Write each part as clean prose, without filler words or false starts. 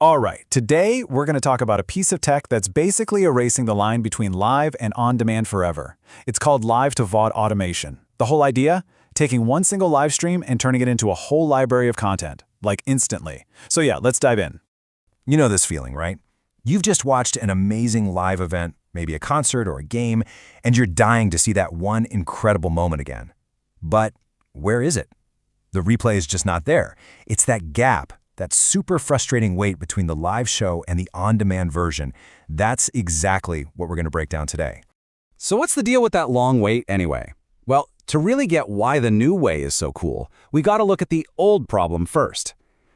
All right, today we're going to talk about a piece of tech that's basically erasing the line between live and on-demand forever. It's called Live-to-VOD Automation. The whole idea? Taking one single live stream and turning it into a whole library of content, like instantly. So yeah, let's dive in. You know this feeling, right? You've just watched an amazing live event, maybe a concert or a game, and you're dying to see that one incredible moment again. But where is it? The replay is just not there. It's that gap, that super frustrating wait between the live show and the on-demand version. That's exactly what we're going to break down today. So what's the deal with that long wait anyway? Well, to really get why the new way is so cool, we got to look at the old problem first.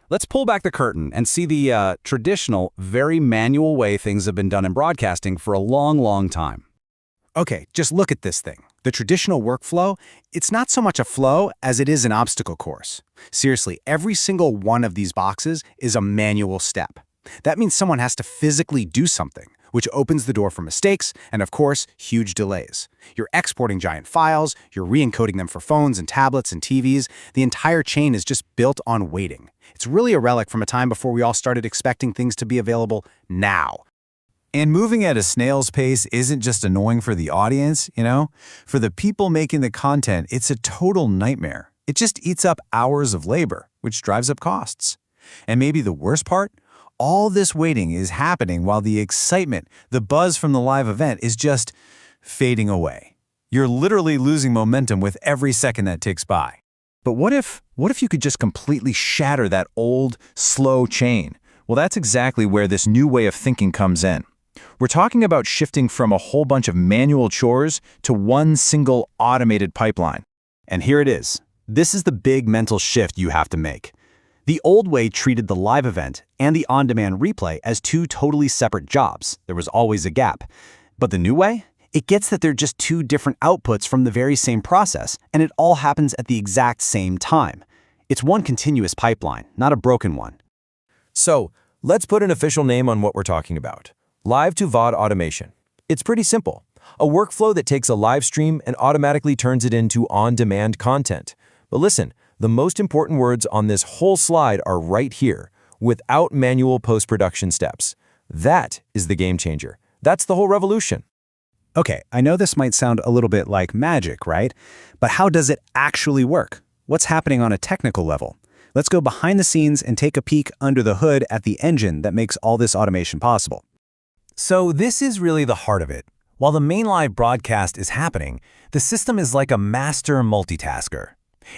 Let's pull back the curtain and see the traditional, very manual way things have been done in broadcasting for a long, long time. Okay, just look at this thing. The traditional workflow, it's not so much a flow as it is an obstacle course. Seriously, every single one of these boxes is a manual step. That means someone has to physically do something, which opens the door for mistakes and, of course, huge delays. You're exporting giant files, you're re-encoding them for phones and tablets and TVs. The entire chain is just built on waiting. It's really a relic from a time before we all started expecting things to be available now. And moving at a snail's pace isn't just annoying for the audience, For the people making the content, it's a total nightmare. It just eats up hours of labor, which drives up costs. And maybe the worst part? All this waiting is happening while the excitement, the buzz from the live event is just fading away. You're literally losing momentum with every second that ticks by. But what if you could just completely shatter that old, slow chain? Well, that's exactly where this new way of thinking comes in. We're talking about shifting from a whole bunch of manual chores to one single automated pipeline. And here it is. This is the big mental shift you have to make. The old way treated the live event and the on-demand replay as two totally separate jobs. There was always a gap. But the new way? It gets that they're just two different outputs from the very same process, and it all happens at the exact same time. It's one continuous pipeline, not a broken one. So, let's put an official name on what we're talking about. Live-to-VOD Automation. It's pretty simple. A workflow that takes a live stream and automatically turns it into on-demand content. But listen, the most important words on this whole slide are right here, without manual post-production steps. That is the game changer. That's the whole revolution. Okay, I know this might sound a little bit like magic, right? But how does it actually work? What's happening on a technical level? Let's go behind the scenes and take a peek under the hood at the engine that makes all this automation possible. So this is really the heart of it. While the main live broadcast is happening, the system is like a master multitasker.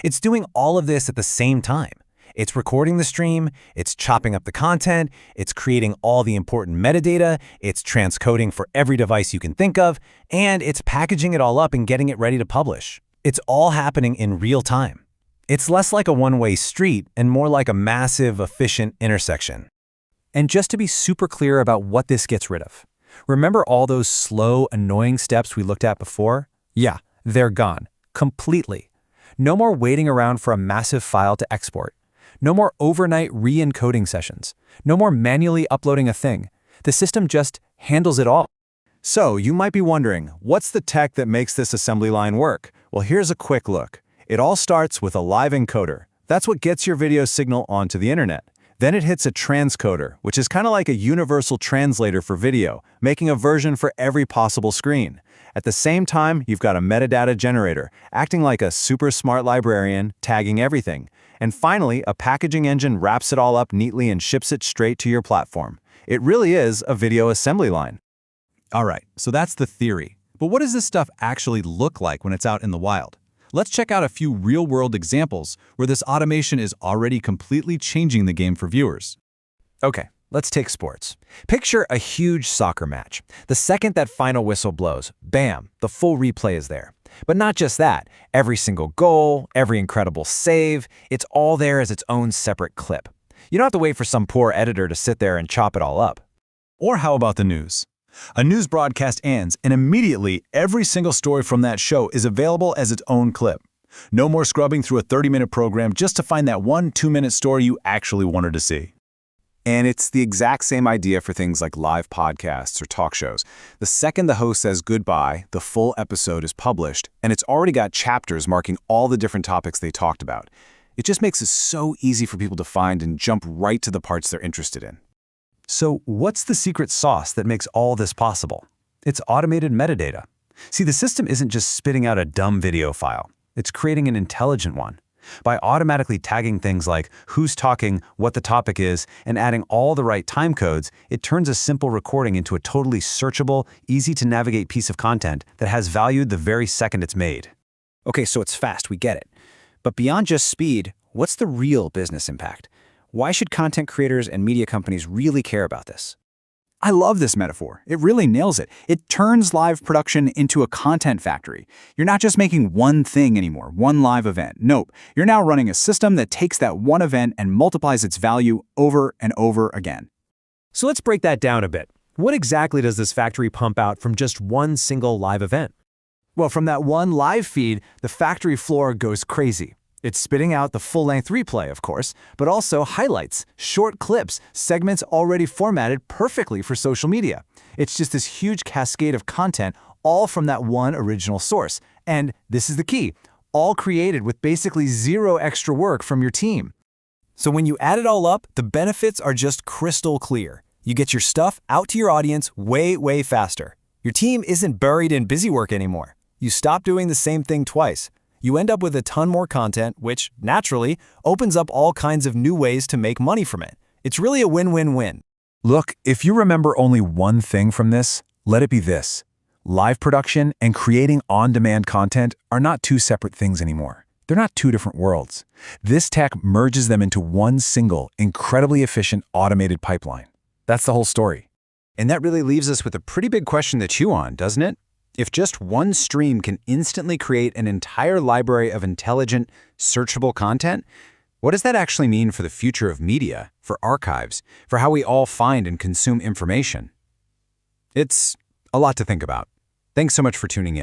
It's doing all of this at the same time. It's recording the stream, it's chopping up the content, it's creating all the important metadata, it's transcoding for every device you can think of, and it's packaging it all up and getting it ready to publish. It's all happening in real time. It's less like a one-way street and more like a massive, efficient intersection. And just to be super clear about what this gets rid of, remember all those slow, annoying steps we looked at before? Yeah, they're gone. Completely. No more waiting around for a massive file to export. No more overnight re-encoding sessions. No more manually uploading a thing. The system just handles it all. So you might be wondering, what's the tech that makes this assembly line work? Well, here's a quick look. It all starts with a live encoder. That's what gets your video signal onto the internet. Then it hits a transcoder, which is kind of like a universal translator for video, making a version for every possible screen. At the same time, you've got a metadata generator, acting like a super smart librarian, tagging everything. And finally, a packaging engine wraps it all up neatly and ships it straight to your platform. It really is a video assembly line. All right, so that's the theory. But what does this stuff actually look like when it's out in the wild? Let's check out a few real-world examples where this automation is already completely changing the game for viewers. Okay, let's take sports. Picture a huge soccer match. The second that final whistle blows, bam, the full replay is there. But not just that. Every single goal, every incredible save, it's all there as its own separate clip. You don't have to wait for some poor editor to sit there and chop it all up. Or how about the news? A news broadcast ends, and immediately every single story from that show is available as its own clip. No more scrubbing through a 30-minute program just to find that 1-2-minute story you actually wanted to see. And it's the exact same idea for things like live podcasts or talk shows. The second the host says goodbye, the full episode is published, and it's already got chapters marking all the different topics they talked about. It just makes it so easy for people to find and jump right to the parts they're interested in. So what's the secret sauce that makes all this possible? It's automated metadata. See, the system isn't just spitting out a dumb video file. It's creating an intelligent one. By automatically tagging things like who's talking, what the topic is, and adding all the right time codes, it turns a simple recording into a totally searchable, easy-to-navigate piece of content that has value the very second it's made. Okay, so it's fast, we get it. But beyond just speed, what's the real business impact? Why should content creators and media companies really care about this? I love this metaphor. It really nails it. It turns live production into a content factory. You're not just making one thing anymore, one live event. Nope, you're now running a system that takes that one event and multiplies its value over and over again. So let's break that down a bit. What exactly does this factory pump out from just one single live event? Well, from that one live feed, the factory floor goes crazy. It's spitting out the full-length replay, of course, but also highlights, short clips, segments already formatted perfectly for social media. It's just this huge cascade of content, all from that one original source. And this is the key, all created with basically zero extra work from your team. So when you add it all up, the benefits are just crystal clear. You get your stuff out to your audience way faster. Your team isn't buried in busy work anymore. You stop doing the same thing twice. You end up with a ton more content, which, naturally, opens up all kinds of new ways to make money from it. It's really a win-win-win. Look, if you remember only one thing from this, let it be this. Live production and creating on-demand content are not two separate things anymore. They're not two different worlds. This tech merges them into one single, incredibly efficient automated pipeline. That's the whole story. And that really leaves us with a pretty big question to chew on, doesn't it? If just one stream can instantly create an entire library of intelligent, searchable content, what does that actually mean for the future of media, for archives, for how we all find and consume information? It's a lot to think about. Thanks so much for tuning in.